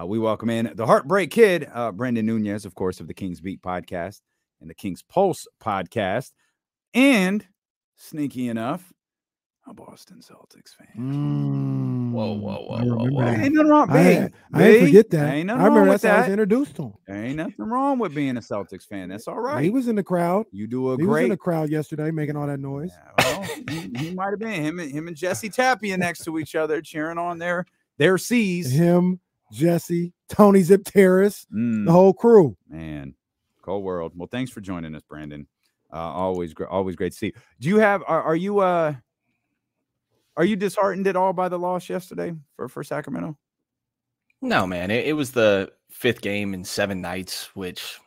We welcome in the Heartbreak Kid, Brenden Nunes, of course, of the King's Beat podcast and the King's Pulse podcast. And sneaky enough, a Boston Celtics fan. Whoa. Ain't nothing wrong. I didn't forget that. Ain't nothing I remember wrong that's with how I was that. introduced to him. There ain't nothing wrong with being a Celtics fan. That's all right. He was in the crowd. You do a He was great in the crowd yesterday making all that noise. Yeah, well, he might have been him and Jesse Tapia next to each other, cheering on their C's. Him, Jesse, Tony Zip Terrace, the whole crew. Man, cold world. Well, thanks for joining us, Brenden. Always great to see you. Do you have? Are you disheartened at all by the loss yesterday for Sacramento? No, man. It was the 5th game in 7 nights, which,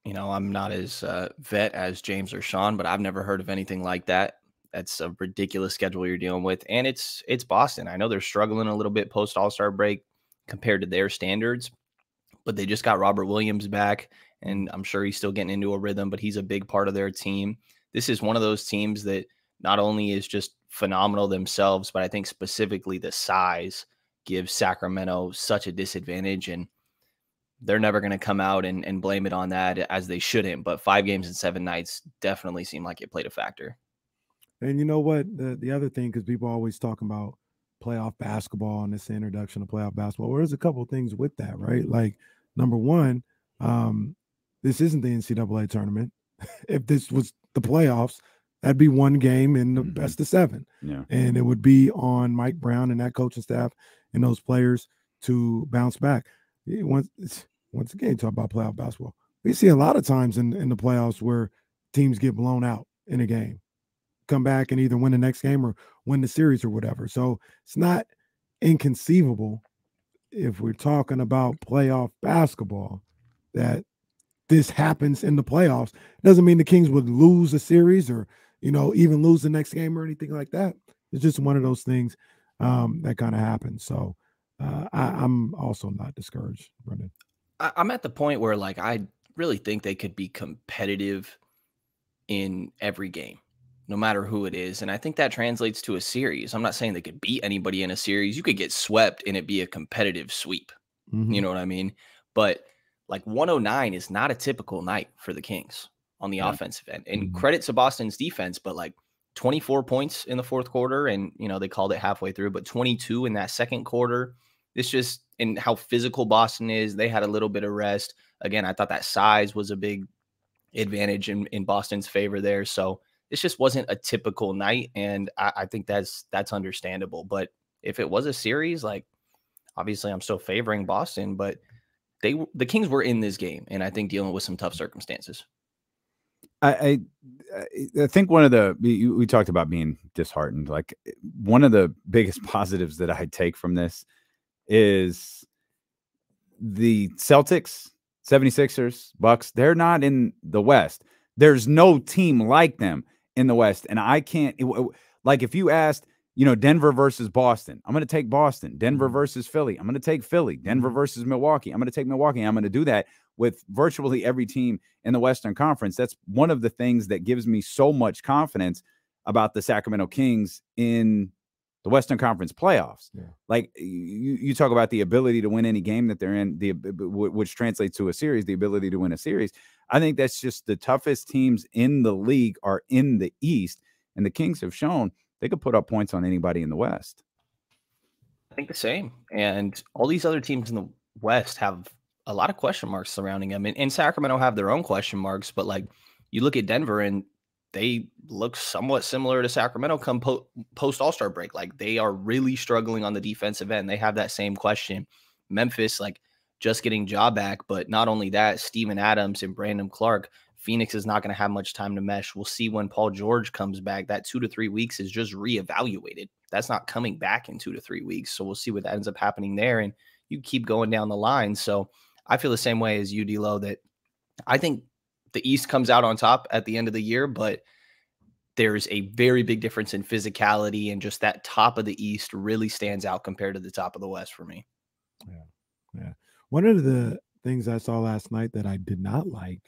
I'm not as vet as James or Sean, but I've never heard of anything like that. That's a ridiculous schedule you're dealing with. And it's Boston. I know they're struggling a little bit post All-Star break compared to their standards, but they just got Robert Williams back, and I'm sure he's still getting into a rhythm, but he's a big part of their team. This is one of those teams that not only is just phenomenal themselves, but I think specifically the size gives Sacramento such a disadvantage, and they're never going to come out and blame it on that, as they shouldn't. But 5 games in 7 nights definitely seemed like it played a factor. And you know what? The other thing, because people always talk about playoff basketball and this introduction to playoff basketball, well, there's a couple of things with that, right? Like, number one, this isn't the NCAA tournament. If this was the playoffs, that'd be 1 game in the best of 7. Yeah. And it would be on Mike Brown and that coaching staff and those players to bounce back. Once again, talk about playoff basketball. We see a lot of times in the playoffs where teams get blown out in a game, come back and either win the next game or win the series or whatever. So it's not inconceivable, if we're talking about playoff basketball, that this happens in the playoffs. Doesn't mean the Kings would lose a series or, even lose the next game or anything like that. It's just one of those things that kind of happens. So I'm also not discouraged, Brenden. I'm at the point where, I really think they could be competitive in every game, no matter who it is. And I think that translates to a series. I'm not saying they could beat anybody in a series. You could get swept and it be a competitive sweep. You know what I mean? But 109 is not a typical night for the Kings on the offensive end. And credit to Boston's defense, but 24 points in the 4th quarter, and they called it halfway through, but 22 in that 2nd quarter. It's just in how physical Boston is. They had a little bit of rest. Again, I thought that size was a big advantage in Boston's favor there. So this just wasn't a typical night, and I think that's understandable. But if it was a series, obviously I'm still favoring Boston, but the Kings were in this game, and I think dealing with some tough circumstances. I think one of we talked about being disheartened. One of the biggest positives that I take from this is the Celtics, 76ers, Bucks. They're not in the West. There's no team like them in the West. And I can't, if you asked, Denver versus Boston, I'm going to take Boston. Denver versus Philly, I'm going to take Philly. Denver versus Milwaukee, I'm going to take Milwaukee. I'm going to do that with virtually every team in the Western Conference. That's one of the things that gives me so much confidence about the Sacramento Kings in the Western Conference playoffs. Yeah. You talk about the ability to win any game that they're in, which translates to a series, the ability to win a series. I think that's just the toughest teams in the league are in the East, and the Kings have shown they could put up points on anybody in the West. I think the same. And all these other teams in the West have a lot of question marks surrounding them. And Sacramento have their own question marks, but you look at Denver and they look somewhat similar to Sacramento come post All-Star break. They are really struggling on the defensive end. They have that same question. Memphis, just getting Ja back, but not only that, Steven Adams and Brandon Clark. Phoenix is not going to have much time to mesh. We'll see when Paul George comes back. That 2 to 3 weeks is just reevaluated. That's not coming back in 2 to 3 weeks. So we'll see what ends up happening there. And you keep going down the line. So I feel the same way as you, D-Lo, that I think the East comes out on top at the end of the year, but there's a very big difference in physicality, and just that top of the East really stands out compared to the top of the West for me. Yeah. One of the things I saw last night that I did not like,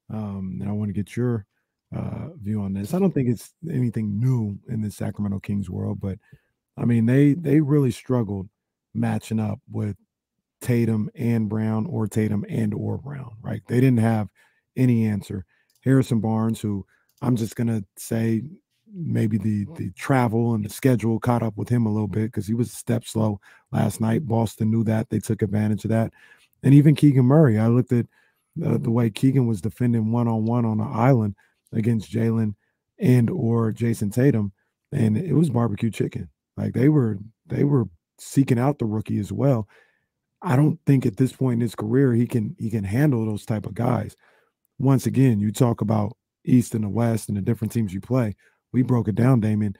and I want to get your view on this. I don't think it's anything new in the Sacramento Kings world, but I mean, they really struggled matching up with Tatum and Brown or Tatum and or Brown, right? They didn't have any answer. Harrison Barnes, who I'm just going to say maybe the travel and the schedule caught up with him a little bit because he was a step slow last night. Boston knew that. They took advantage of that. And even Keegan Murray, I looked at the way Keegan was defending one-on-one on an island against Jalen and or Jason Tatum, and it was barbecue chicken. Like they were seeking out the rookie as well. I don't think at this point in his career he can handle those type of guys. Once again, you talk about East and the West and the different teams you play. We broke it down, Damien.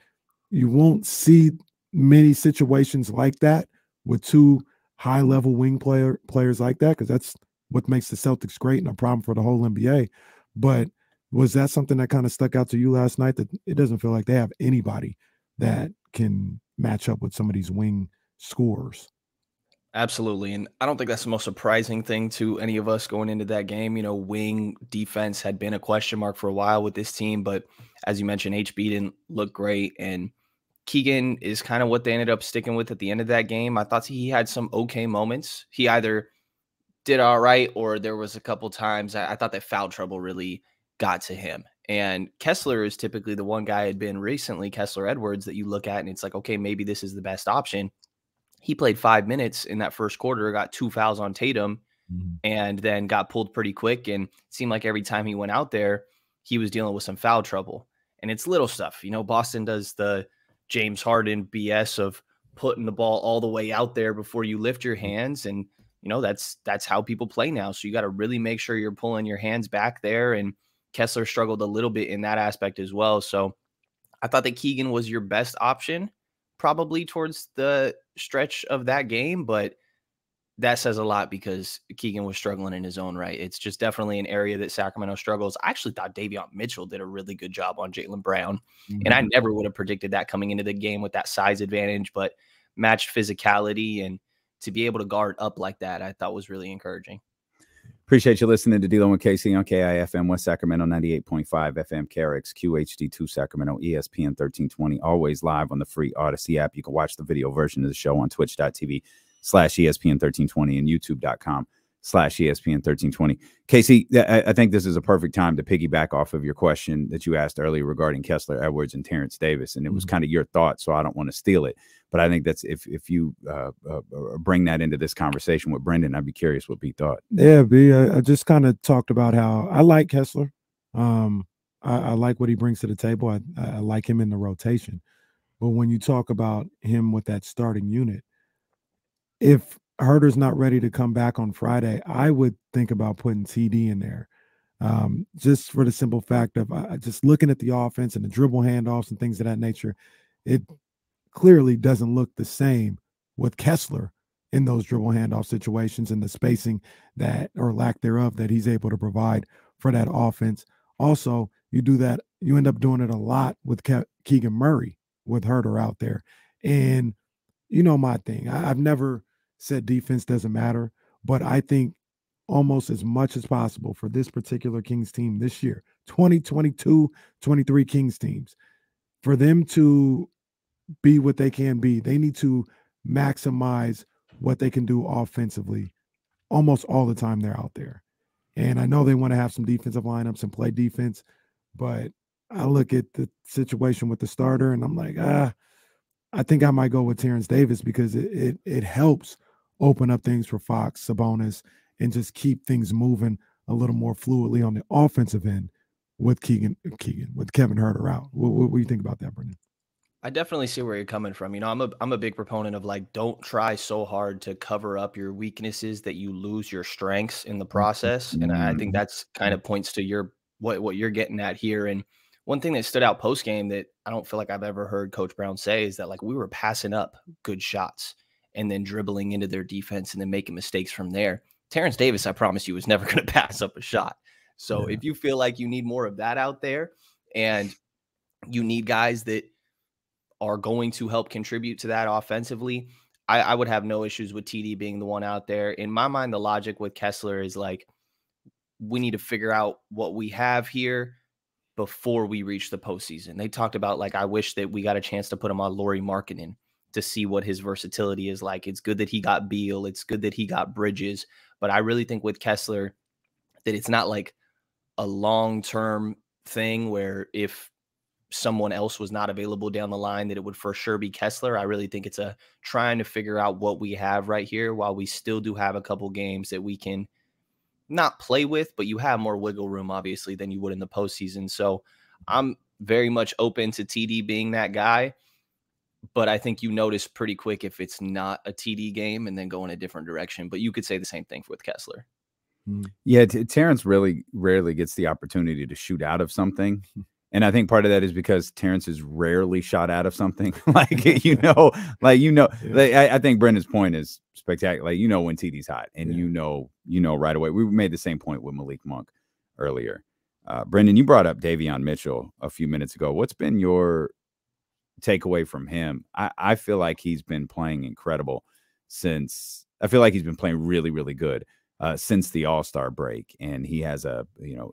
You won't see many situations like that with two high-level wing players like that, because that's what makes the Celtics great and a problem for the whole NBA. But was that something that kind of stuck out to you last night, that it doesn't feel like they have anybody that can match up with some of these wing scorers? Absolutely. And I don't think that's the most surprising thing to any of us going into that game. You know, wing defense had been a question mark for a while with this team, but as you mentioned, HB didn't look great. And Keegan is kind of what they ended up sticking with at the end of that game. I thought he had some okay moments. He either did all right, or there was a couple times I thought that foul trouble really got to him. And Kessler is typically the one guy had been recently, Kessler Edwards, that you look at and it's like, okay, maybe this is the best option. He played 5 minutes in that first quarter, got 2 fouls on Tatum, and then got pulled pretty quick. And it seemed like every time he went out there, he was dealing with some foul trouble. And it's little stuff. You know, Boston does the James Harden BS of putting the ball all the way out there before you lift your hands. And, you know, that's how people play now. So you got to really make sure you're pulling your hands back there. And Kessler struggled a little bit in that aspect as well. So I thought that Keegan was your best option probably towards the stretch of that game, but that says a lot because Keegan was struggling in his own right. It's just definitely an area that Sacramento struggles. I actually thought Davion Mitchell did a really good job on Jalen Brown, and I never would have predicted that coming into the game with that size advantage, but matched physicality and to be able to guard up like that, I thought was really encouraging. Appreciate you listening to Dealing with KC on KIFM West Sacramento 98.5 FM, KRX QHD2 Sacramento, ESPN 1320, always live on the free Odyssey app. You can watch the video version of the show on twitch.tv/ESPN 1320 and youtube.com/ESPN 1320. Casey, I think this is a perfect time to piggyback off of your question that you asked earlier regarding Kessler Edwards and Terrence Davis, and it was kind of your thought, so I don't want to steal it. But I think that's if you bring that into this conversation with Brenden, I'd be curious what B thought. Yeah, B, I just kind of talked about how I like Kessler. I like what he brings to the table. I like him in the rotation. But when you talk about him with that starting unit, if Herder's not ready to come back on Friday, I would think about putting TD in there. Just for the simple fact of just looking at the offense and the dribble handoffs and things of that nature, it clearly doesn't look the same with Kessler in those dribble handoff situations and the spacing that, or lack thereof, that he's able to provide for that offense. Also, you do that, you end up doing it a lot with Keegan Murray with Herder out there. And you know my thing, I've never said defense doesn't matter, but I think almost as much as possible for this particular Kings team this year, 2022-23 Kings teams, for them to be what they can be, they need to maximize what they can do offensively almost all the time they're out there. And I know they want to have some defensive lineups and play defense, but I look at the situation with the starter and I'm like, I think I might go with Terrence Davis because it helps open up things for Fox, Sabonis, and just keep things moving a little more fluidly on the offensive end with Kevin Herder out. What do you think about that, Brenden? I definitely see where you're coming from. You know, I'm a big proponent of like, don't try so hard to cover up your weaknesses that you lose your strengths in the process. And I think that's kind of points to your what you're getting at here. And one thing that stood out post game that I don't feel like I've ever heard Coach Brown say is that like we were passing up good shots and then dribbling into their defense and then making mistakes from there. Terrence Davis, I promise you, was never going to pass up a shot. So if you feel like you need more of that out there and you need guys that are going to help contribute to that offensively, I would have no issues with TD being the one out there. In my mind, the logic with Kessler is like, we need to figure out what we have here before we reach the postseason. They talked about like, I wish that we got a chance to put him on Lauri Markkanen to see what his versatility is like. It's good that he got Beal. It's good that he got Bridges. But I really think with Kessler that it's not like a long-term thing where if someone else was not available down the line, that it would for sure be Kessler. I really think it's a trying to figure out what we have right here while we still do have a couple games that we can not play with, but you have more wiggle room, obviously, than you would in the postseason. So I'm very much open to TD being that guy, but I think you notice pretty quick if it's not a TD game and then go in a different direction. But you could say the same thing with Kessler. Yeah, Terrence really rarely gets the opportunity to shoot out of something. And I think part of that is because Terrence is rarely shot out of something. I think Brendan's point is spectacular. Like, when TD's hot and right away. We made the same point with Malik Monk earlier. Brenden, you brought up Davion Mitchell a few minutes ago. What's been your takeaway from him? I feel like he's been playing incredible I feel like he's been playing really, really good since the All-Star break. And he has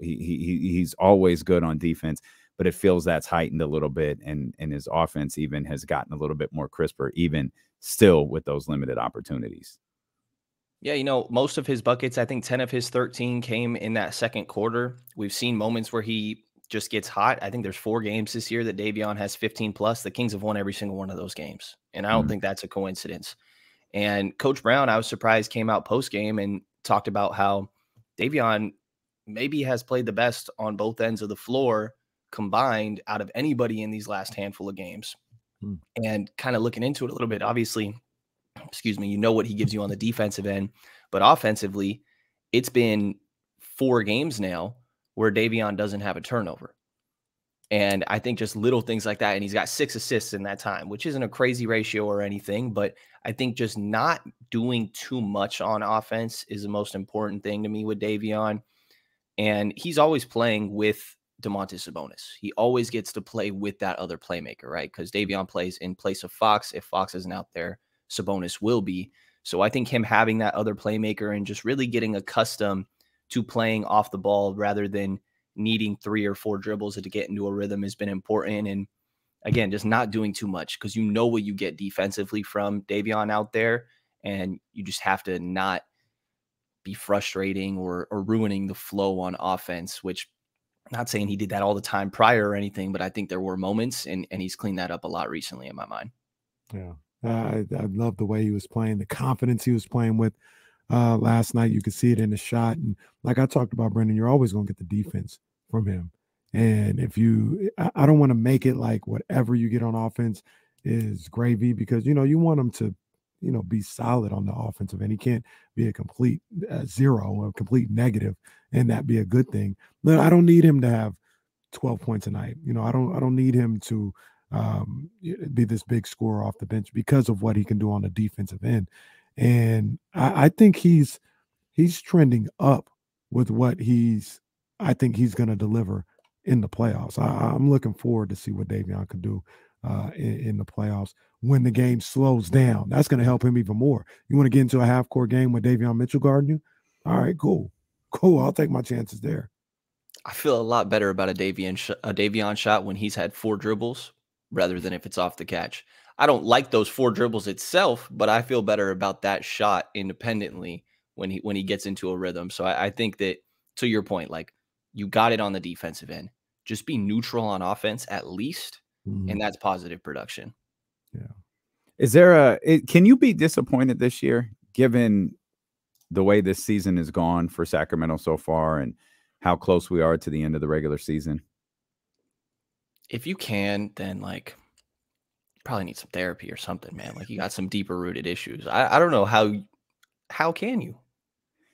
he's always good on defense, but it feels that's heightened a little bit, and his offense even has gotten a little bit more crisper, even still with those limited opportunities. Yeah, most of his buckets, I think 10 of his 13 came in that second quarter. We've seen moments where he just gets hot. I think there's 4 games this year that Davion has 15 plus. The Kings have won every single one of those games, and I don't think that's a coincidence. And Coach Brown, I was surprised, came out post-game and talked about how Davion maybe has played the best on both ends of the floor combined out of anybody in these last handful of games. And kind of looking into it a little bit, obviously, what he gives you on the defensive end, but offensively, it's been 4 games now where Davion doesn't have a turnover. And I think just little things like that. And he's got 6 assists in that time, which isn't a crazy ratio or anything, but I think just not doing too much on offense is the most important thing to me with Davion. And he's always playing with Domantas Sabonis. He always gets to play with that other playmaker, right? Because Davion plays in place of Fox. If Fox isn't out there, Sabonis will be. So I think him having that other playmaker and just really getting accustomed to playing off the ball rather than needing 3 or 4 dribbles to get into a rhythm has been important. And again, just not doing too much because what you get defensively from Davion out there, and you just have to not be frustrating or ruining the flow on offense, which I'm not saying he did that all the time prior or anything, but I think there were moments, and he's cleaned that up a lot recently in my mind. Yeah. I love the way he was playing, the confidence he was playing with last night. You could see it in the shot. And like I talked about, Brenden, you're always going to get the defense from him. And if I don't want to make it like whatever you get on offense is gravy, because, you want him to, be solid on the offensive end. He can't be a complete zero or a complete negative and that be a good thing. But I don't need him to have 12 points a night. I don't need him to be this big scorer off the bench because of what he can do on the defensive end. And I think he's trending up with what I think he's going to deliver in the playoffs. I'm looking forward to see what Davion can do in the playoffs when the game slows down. That's going to help him even more. You want to get into a half-court game with Davion Mitchell guarding you? All right, cool. I'll take my chances there. I feel a lot better about a Davion shot when he's had 4 dribbles rather than if it's off the catch. I don't like those 4 dribbles itself, but I feel better about that shot independently when he gets into a rhythm. So I think that, to your point, like, you got it on the defensive end. Just be neutral on offense at least, and that's positive production. Yeah. Is there can you be disappointed this year given the way this season has gone for Sacramento so far and how close we are to the end of the regular season? If you can, then you probably need some therapy or something, man. Like, you got some deeper rooted issues. I don't know how can you?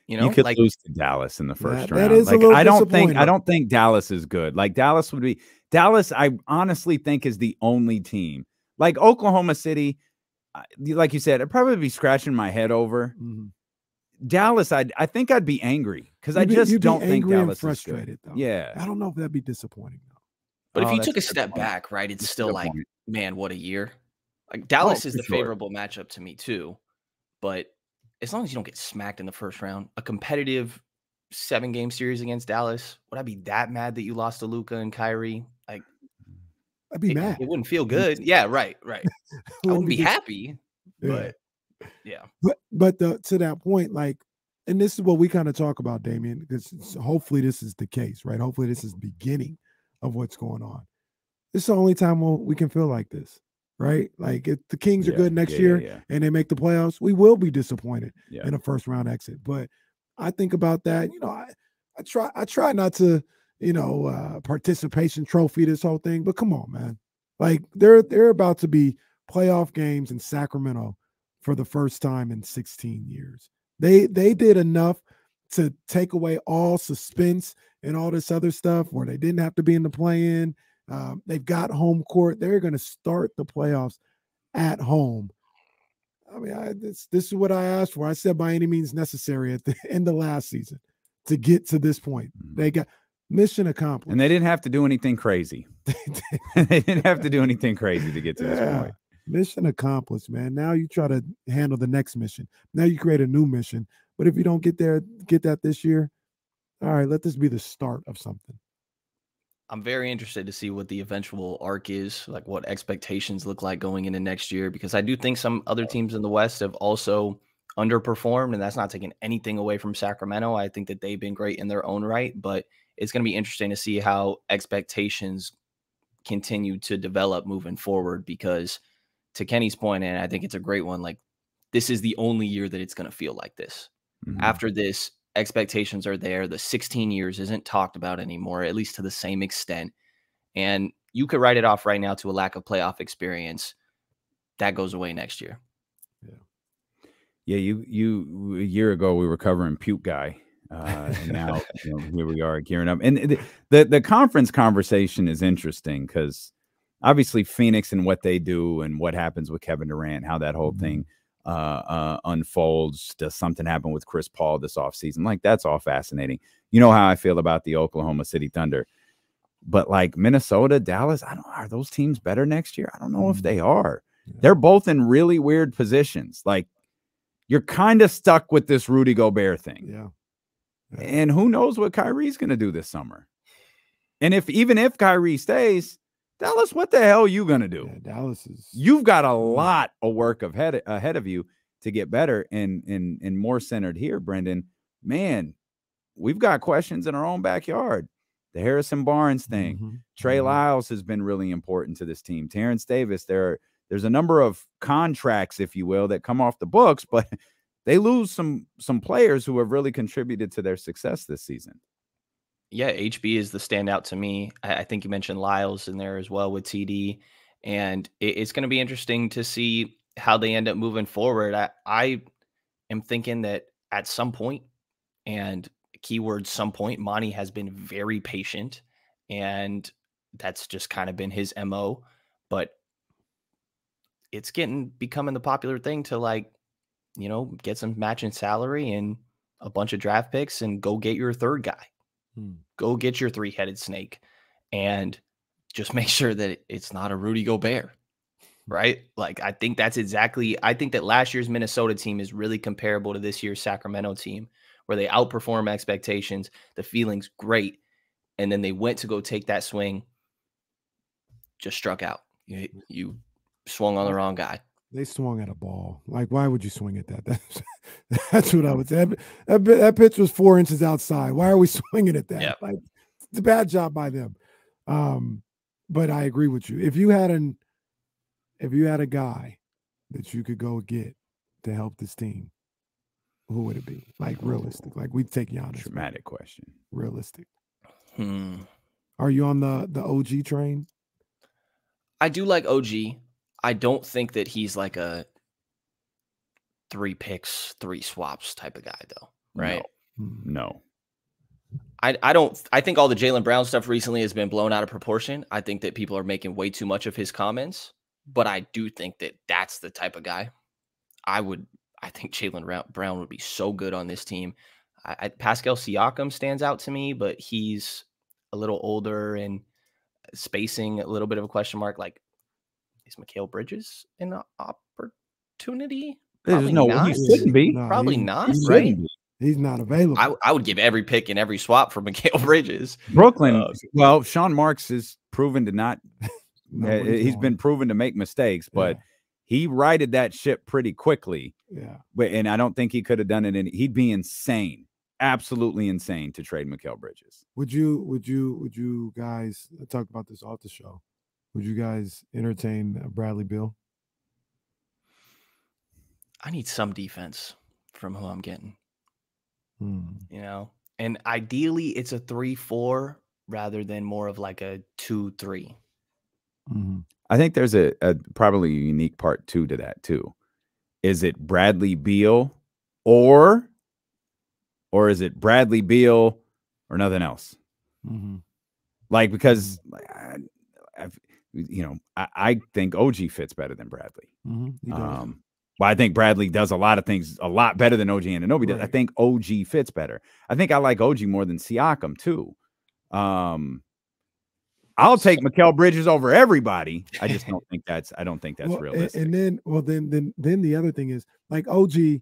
You could lose to Dallas in the first round. That is a little disappointing. I don't think Dallas is good. Like, Dallas, I honestly think, is the only team. Like Oklahoma City, like you said, I'd probably be scratching my head over. Dallas, I think I'd be angry because I just don't think Dallas frustrated, is good. Though. Yeah. I don't know if that'd be disappointing though. But if you took a step back, right, it's still like, man, what a year. Like, Dallas is the favorable matchup to me too. But as long as you don't get smacked in the first round, a competitive 7-game series against Dallas, would I be that mad that you lost to Luka and Kyrie? Like, I'd be mad. It wouldn't feel good. Yeah, right. I wouldn't be happy, but yeah. But to that point, like, and this is what we kind of talk about, Davion, because hopefully this is the case, right? Hopefully this is the beginning of what's going on. This is the only time we can feel like this, right? Like, if the Kings are good next year and they make the playoffs, we will be disappointed in a first round exit. But I think about that, I try not to, participation trophy this whole thing, but come on, man. Like, they're about to be playoff games in Sacramento for the first time in 16 years. They did enough to take away all suspense and all this other stuff where they didn't have to be in the play-in. They've got home court. They're going to start the playoffs at home. I mean, this is what I asked for. I said by any means necessary at the end of last season to get to this point. They got mission accomplished. And they didn't have to do anything crazy. They didn't have to do anything crazy to get to this point. Mission accomplished, man. Now you try to handle the next mission. Now you create a new mission. But if you don't get that this year, all right, let this be the start of something. I'm very interested to see what the eventual arc is, like what expectations look like going into next year, because I do think some other teams in the West have also underperformed, and that's not taking anything away from Sacramento. I think that they've been great in their own right, but it's going to be interesting to see how expectations continue to develop moving forward, because to Kenny's point, and I think it's a great one, like, this is the only year that it's going to feel like this. After this, expectations are there. The 16 years isn't talked about anymore, at least to the same extent. And you could write it off right now to a lack of playoff experience. That goes away next year. Yeah, you a year ago we were covering Puke Guy. And now here we are gearing up. And the conference conversation is interesting because obviously Phoenix and what they do and what happens with Kevin Durant, how that whole thing unfolds. Does something happen with Chris Paul this offseason? Like, that's all fascinating. You know how I feel about the Oklahoma City Thunder. But like Minnesota, Dallas, are those teams better next year? I don't know if they are. They're both in really weird positions. Like, you're kind of stuck with this Rudy Gobert thing. And who knows what Kyrie's going to do this summer. And even if Kyrie stays, Dallas, what the hell are you going to do? Dallas is. You've got a lot of work ahead of you to get better and more centered here, Brenden. Man, we've got questions in our own backyard. The Harrison Barnes thing. Trey Lyles has been really important to this team. Terrence Davis, there's a number of contracts, if you will, that come off the books, but they lose some players who have really contributed to their success this season. Yeah, HB is the standout to me. I think you mentioned Lyles in there as well with TD, and it's going to be interesting to see how they end up moving forward. I am thinking that at some point, and keyword some point, Monty has been very patient, and that's just kind of been his MO, but it's becoming the popular thing to, like, get some matching salary and a bunch of draft picks and go get your third guy. Go get your three-headed snake and just make sure that it's not a Rudy Gobert, right? Like, I think that last year's Minnesota team is really comparable to this year's Sacramento team, where they outperform expectations, the feeling's great, and then they went to go take that swing, just struck out. You swung on the wrong guy. They swung at a ball. Like, why would you swing at that? That's what I would say. That pitch was 4 inches outside. Why are we swinging at that? Like, it's a bad job by them. But I agree with you. If you had a guy that you could go get to help this team, who would it be? Like, realistic. Like, we'd take Giannis. Dramatic question. Realistic. Are you on the OG train? I do like OG. I don't think that he's like a 3 picks, 3 swaps type of guy, though, right? No. I think all the Jalen Brown stuff recently has been blown out of proportion. I think that people are making way too much of his comments, but I do think that that's the type of guy. I think Jalen Brown would be so good on this team. Pascal Siakam stands out to me, but he's a little older and spacing a little bit of a question mark. Like, is Miguel Bridges an opportunity? There's no way he shouldn't be. Probably not, right? He's not available. I would give every pick and every swap for Miguel Bridges. Brooklyn. Well, Sean Marks is proven to not He's been proven to make mistakes, but he righted that ship pretty quickly. Yeah. And I don't think he could have done it. He'd be insane, absolutely insane to trade Miguel Bridges. Would you guys, I talked about this off the show, would you guys entertain Bradley Beal? I need some defense from who I'm getting. Hmm. You know, and ideally it's a 3-4 rather than more of like a 2-3. Mm-hmm. I think there's a probably a unique part to that too. Is it Bradley Beal or is it Bradley Beal or nothing else? Mm-hmm. Like, because I think OG fits better than Bradley. Mm-hmm. Well, I think Bradley does a lot of things a lot better than OG and Anunoby does. I think OG fits better. I think I like OG more than Siakam too. I'll take Miguel Bridges over everybody. I just don't think that's realistic. And then the other thing is, like, OG's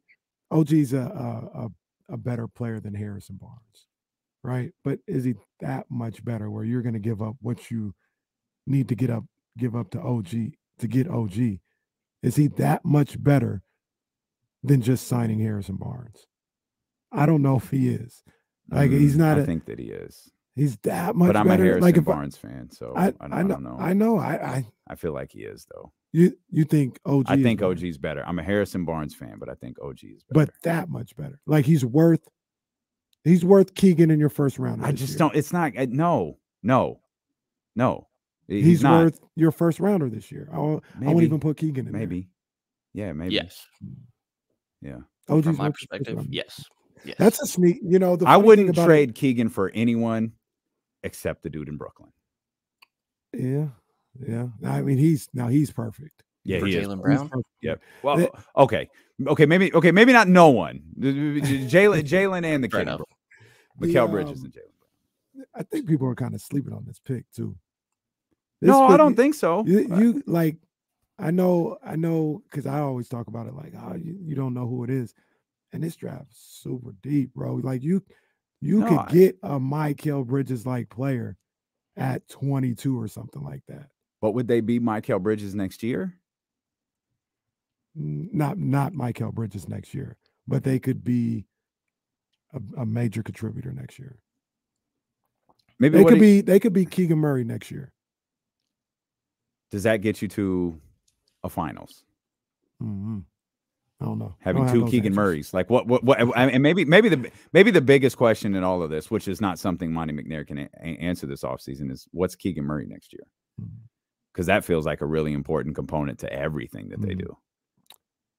a better player than Harrison Barnes, right? But is he that much better where you're going to give up what you need to give up to OG to get OG? Is he that much better than just signing Harrison Barnes? I don't know if he is. Like, he's not. I think that he is. He's that much better. But I'm a Harrison Barnes fan, so I don't know. I know. I feel like he is, though. You think OG? I think OG's better. I'm a Harrison Barnes fan, but I think OG is better. But that much better. Like, he's worth Keegan in your first round. I just don't. It's not. No. He's worth your first rounder this year. I won't even put Keegan in. Maybe. There. Yeah. Maybe. Yes. Yeah. OG's from my perspective, yes. That's a sneak. I wouldn't trade Keegan for anyone except the dude in Brooklyn. Yeah. I mean, he's perfect. Yeah, for he Jalen Brown. Yeah. Well, okay. Maybe not no one. Jalen and the kid. Miguel Bridges and Jalen Brown. I think people are kind of sleeping on this pick too. I don't think so. You like, I know, because I always talk about it like, you don't know who it is, and this draft's super deep, bro. Like, you could get a Miguel Bridges like player at 22 or something like that. But would they be Miguel Bridges next year? Not Miguel Bridges next year, but they could be a major contributor next year. Maybe they could be Keegan Murray next year. Does that get you to a finals? Mm-hmm. I don't know. Having two Keegan Murrays, like what? And maybe the biggest question in all of this, which is not something Monty McNair can answer this offseason, is what's Keegan Murray next year? Because that feels like a really important component to everything that they do.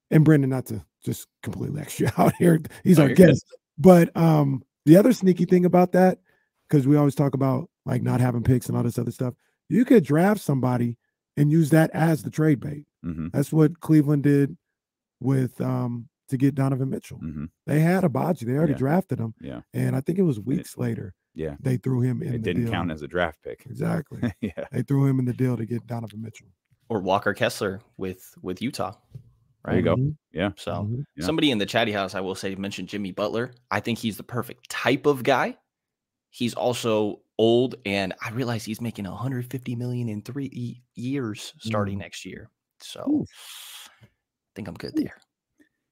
And Brenden, not to just completely extra out here, he's our guest. But the other sneaky thing about that, because we always talk about like not having picks and all this other stuff, you could draft somebody and use that as the trade bait. Mm-hmm. That's what Cleveland did with to get Donovan Mitchell. Mm-hmm. They had Abaji. They already drafted him. Yeah. And I think it was weeks later. Yeah. They threw him in the deal. It didn't count as a draft pick. Exactly. Yeah. They threw him in the deal to get Donovan Mitchell. Or Walker Kessler with Utah. Right. There you go. Mm-hmm. Yeah. So somebody in the chatty house, I will say, mentioned Jimmy Butler. I think he's the perfect type of guy. He's also old, and I realize he's making $150 million in 3 years starting next year. So I think I'm good there.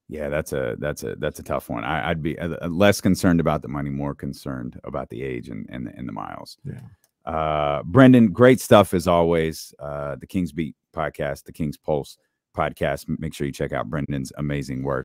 Yeah, that's a tough one. I'd be less concerned about the money, more concerned about the age and the miles. Yeah. Brenden, great stuff as always. The King's Beat podcast, the King's Pulse podcast. Make sure you check out Brendan's amazing work.